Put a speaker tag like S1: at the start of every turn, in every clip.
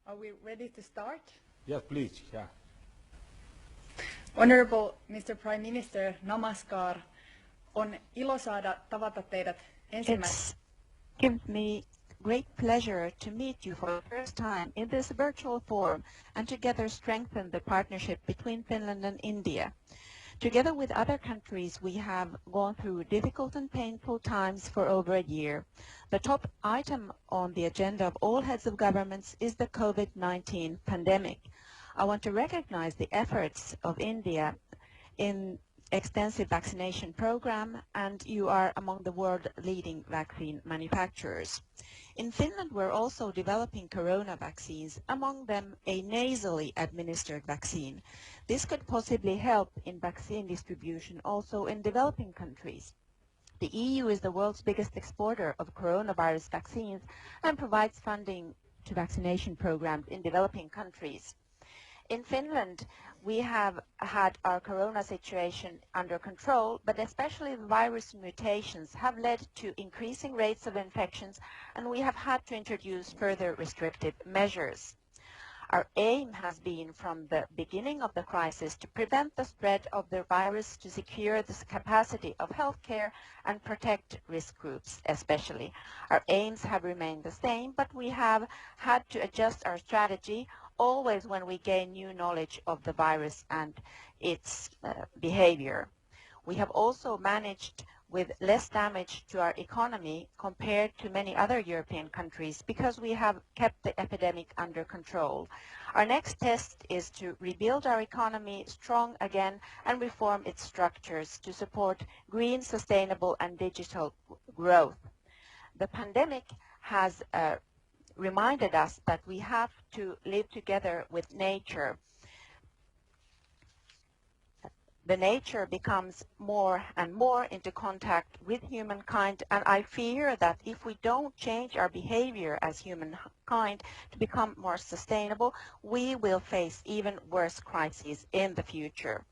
S1: Are we ready to start?
S2: Yes, please. Yeah.
S1: Honorable Mr. Prime Minister, namaskar. On ilo saada tavata teidät ensimmäistä.
S3: It gives me great pleasure to meet you for the first time in this virtual forum and together strengthen the partnership between Finland and India. Together with other countries, we have gone through difficult and painful times for over a year. The top item on the agenda of all heads of governments is the COVID-19 pandemic. I want to recognize the efforts of India in extensive vaccination program, and you are among the world leading vaccine manufacturers. In Finland, we're also developing corona vaccines, among them a nasally administered vaccine. This could possibly help in vaccine distribution also in developing countries. The EU is the world's biggest exporter of coronavirus vaccines and provides funding to vaccination programs in developing countries. In Finland, we have had our corona situation under control, but especially the virus mutations have led to increasing rates of infections, and we have had to introduce further restrictive measures. Our aim has been from the beginning of the crisis to prevent the spread of the virus, to secure the capacity of healthcare and protect risk groups especially. Our aims have remained the same, but we have had to adjust our strategy always when we gain new knowledge of the virus and its behavior. We have also managed with less damage to our economy compared to many other European countries because we have kept the epidemic under control. Our next test is to rebuild our economy strong again and reform its structures to support green, sustainable and digital growth. The pandemic has reminded us that we have to live together with nature. The nature becomes more and more into contact with humankind, and I fear that if we don't change our behavior as humankind to become more sustainable, we will face even worse crises in the future.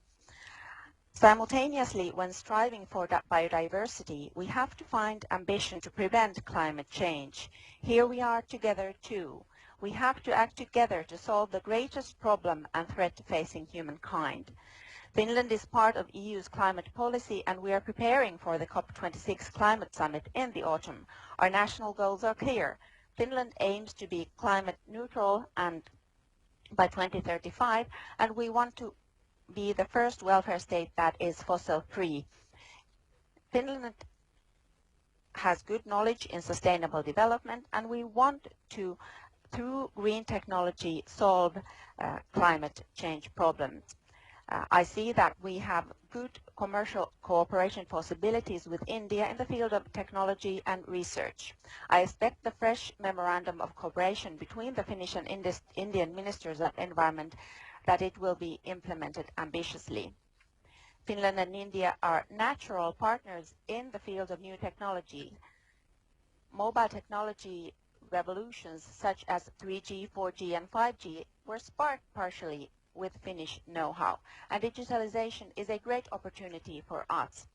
S3: Simultaneously, when striving for biodiversity, we have to find ambition to prevent climate change. Here we are together too. We have to act together to solve the greatest problem and threat facing humankind. Finland is part of EU's climate policy, and we are preparing for the COP26 climate summit in the autumn. Our national goals are clear. Finland aims to be climate neutral and by 2035, and we want to be the first welfare state that is fossil-free. Finland has good knowledge in sustainable development, and we want to, through green technology, solve climate change problems. I see that we have good commercial cooperation possibilities with India in the field of technology and research. I expect the fresh memorandum of cooperation between the Finnish and Indian ministers of environment that it will be implemented ambitiously. Finland and India are natural partners in the field of new technology. Mobile technology revolutions such as 3G, 4G and 5G were sparked partially with Finnish know-how, and digitalization is a great opportunity for us.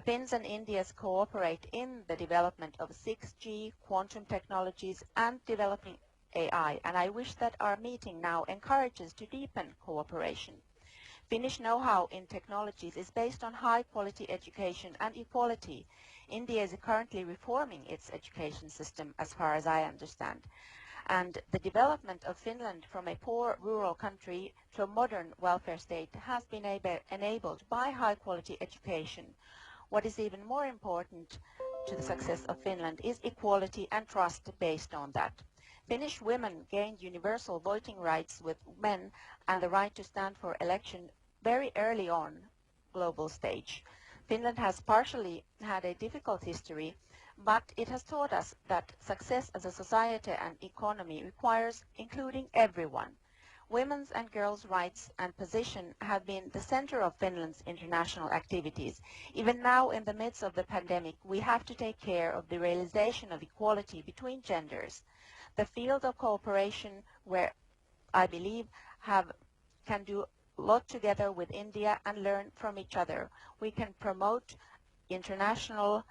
S3: Finns and Indians cooperate in the development of 6G, quantum technologies and developing AI, and I wish that our meeting now encourages to deepen cooperation. Finnish know-how in technologies is based on high-quality education and equality. India is currently reforming its education system, as far as I understand. And the development of Finland from a poor rural country to a modern welfare state has been enabled by high-quality education. What is even more important to the success of Finland is equality and trust based on that. Finnish women gained universal voting rights with men and the right to stand for election very early on global stage. Finland has partially had a difficult history, but it has taught us that success as a society and economy requires including everyone. Women's and girls' rights and position have been the center of Finland's international activities. Even now, in the midst of the pandemic, we have to take care of the realization of equality between genders. The field of cooperation where I believe can do a lot together with India and learn from each other. We can promote international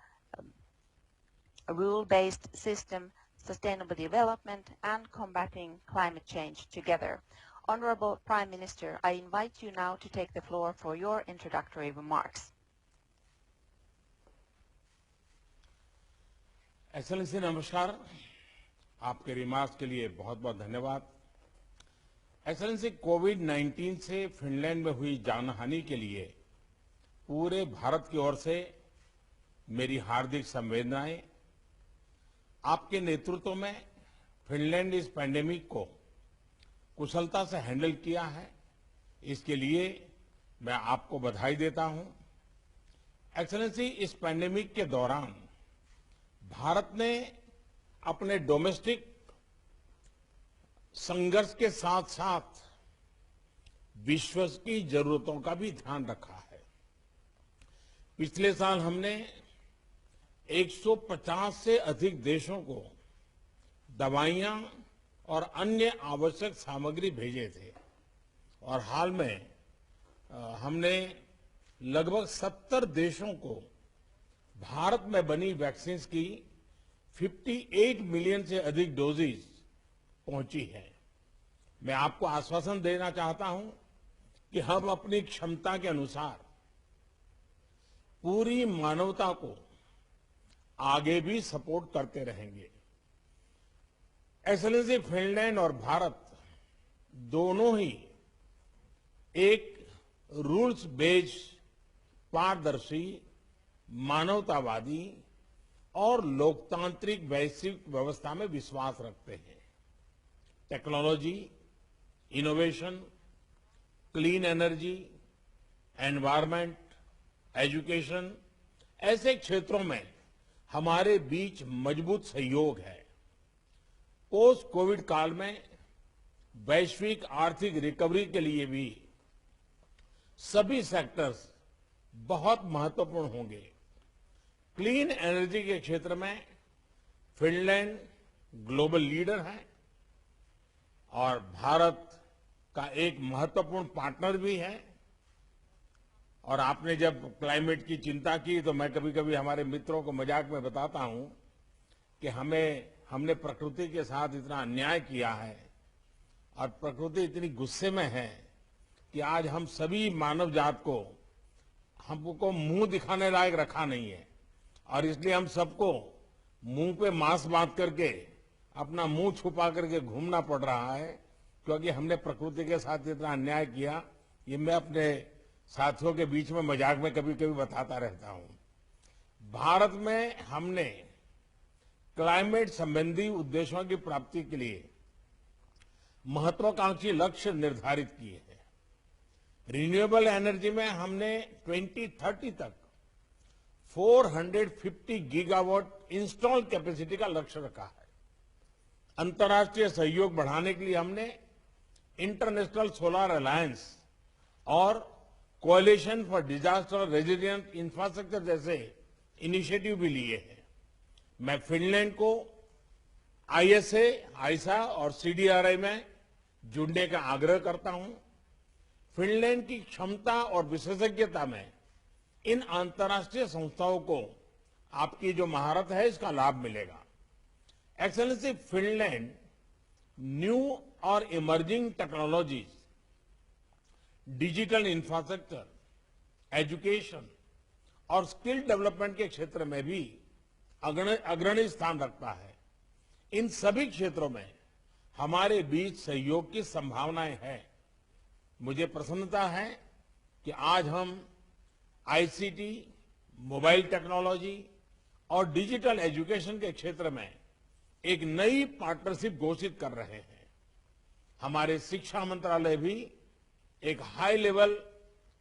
S3: a rule-based system, sustainable development, and combating climate change together. Honorable Prime Minister, I invite you now to take the floor for your introductory remarks.
S2: Excellency नमस्कार, आपके remarks के लिए बहुत बहुत धन्यवाद। Excellency, कोविड-19 से Finland में हुई जानहानि के लिए पूरे भारत की ओर से मेरी हार्दिक संवेदनाएं। आपके नेतृत्व में फिनलैंड इस पैंडेमिक को कुशलता से हैंडल किया है, इसके लिए मैं आपको बधाई देता हूं। एक्सेलेंसी, इस पैंडेमिक के दौरान भारत ने अपने डोमेस्टिक संघर्ष के साथ साथ विश्व की जरूरतों का भी ध्यान रखा है। पिछले साल हमने 150 से अधिक देशों को दवाइयां और अन्य आवश्यक सामग्री भेजे थे और हाल में हमने लगभग 70 देशों को भारत में बनी वैक्सीन की 58 मिलियन से अधिक डोजेज पहुंची है। मैं आपको आश्वासन देना चाहता हूं कि हम अपनी क्षमता के अनुसार पूरी मानवता को आगे भी सपोर्ट करते रहेंगे। एक्सेलेंसी, फिनलैंड और भारत दोनों ही एक रूल्स बेस्ड, पारदर्शी, मानवतावादी और लोकतांत्रिक वैश्विक व्यवस्था में विश्वास रखते हैं। Technology, innovation, clean energy, environment, education ऐसे क्षेत्रों में हमारे बीच मजबूत सहयोग है। पोस्ट कोविड काल में वैश्विक आर्थिक रिकवरी के लिए भी सभी सेक्टर्स बहुत महत्वपूर्ण होंगे। क्लीन एनर्जी के क्षेत्र में फिनलैंड ग्लोबल लीडर है और भारत का एक महत्वपूर्ण पार्टनर भी है। और आपने जब क्लाइमेट की चिंता की तो मैं कभी कभी हमारे मित्रों को मजाक में बताता हूं कि हमने प्रकृति के साथ इतना अन्याय किया है और प्रकृति इतनी गुस्से में है कि आज हम सभी मानव जात को हमको मुंह दिखाने लायक रखा नहीं है और इसलिए हम सबको मुंह पे मास्क बांध करके अपना मुंह छुपा करके घूमना पड़ रहा है, क्योंकि हमने प्रकृति के साथ इतना अन्याय किया। ये मैं अपने साथियों के बीच में मजाक में कभी कभी बताता रहता हूं। भारत में हमने क्लाइमेट संबंधी उद्देश्यों की प्राप्ति के लिए महत्वाकांक्षी लक्ष्य निर्धारित किए हैं। रिन्यूएबल एनर्जी में हमने 2030 तक 450 गीगावाट इंस्टॉल कैपेसिटी का लक्ष्य रखा है। अंतर्राष्ट्रीय सहयोग बढ़ाने के लिए हमने इंटरनेशनल सोलर अलायंस और coalition for disaster resilient infrastructure जैसे इनिशिएटिव भी लिए हैं। मैं फिनलैंड को आईएसए, आईसा और सीडीआरआई में जुड़ने का आग्रह करता हूं। फिनलैंड की क्षमता और विशेषज्ञता में इन अंतर्राष्ट्रीय संस्थाओं को आपकी जो महारत है इसका लाभ मिलेगा। एक्सेलेंसी, फिनलैंड न्यू और emerging technologies, digital infrastructure, education और स्किल डेवलपमेंट के क्षेत्र में भी अग्रणी स्थान रखता है। इन सभी क्षेत्रों में हमारे बीच सहयोग की संभावनाएं हैं। मुझे प्रसन्नता है कि आज हम आईसीटी, मोबाइल टेक्नोलॉजी और डिजिटल एजुकेशन के क्षेत्र में एक नई पार्टनरशिप घोषित कर रहे हैं। हमारे शिक्षा मंत्रालय भी एक हाई लेवल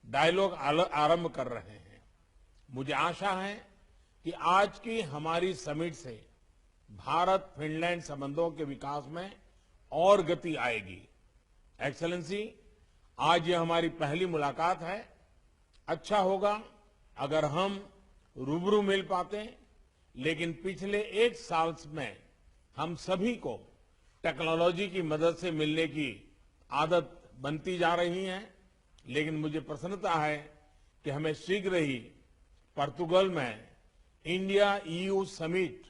S2: डायलॉग आरंभ कर रहे हैं। मुझे आशा है कि आज की हमारी समिट से भारत फिनलैंड संबंधों के विकास में और गति आएगी। एक्सेलेंसी, आज ये हमारी पहली मुलाकात है। अच्छा होगा अगर हम रूबरू मिल पाते, लेकिन पिछले एक साल में हम सभी को टेक्नोलॉजी की मदद से मिलने की आदत बनती जा रही है। लेकिन मुझे प्रसन्नता है कि हमें शीघ्र ही पोर्तुगल में इंडिया ईयू समिट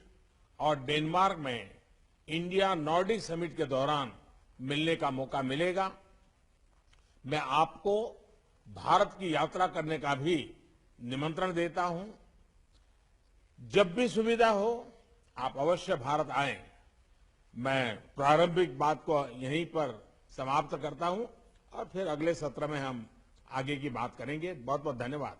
S2: और डेनमार्क में इंडिया नॉर्डिक समिट के दौरान मिलने का मौका मिलेगा। मैं आपको भारत की यात्रा करने का भी निमंत्रण देता हूं। जब भी सुविधा हो आप अवश्य भारत आएं। मैं प्रारंभिक बात को यहीं पर समाप्त करता हूं और फिर अगले सत्र में हम आगे की बात करेंगे। बहुत बहुत धन्यवाद।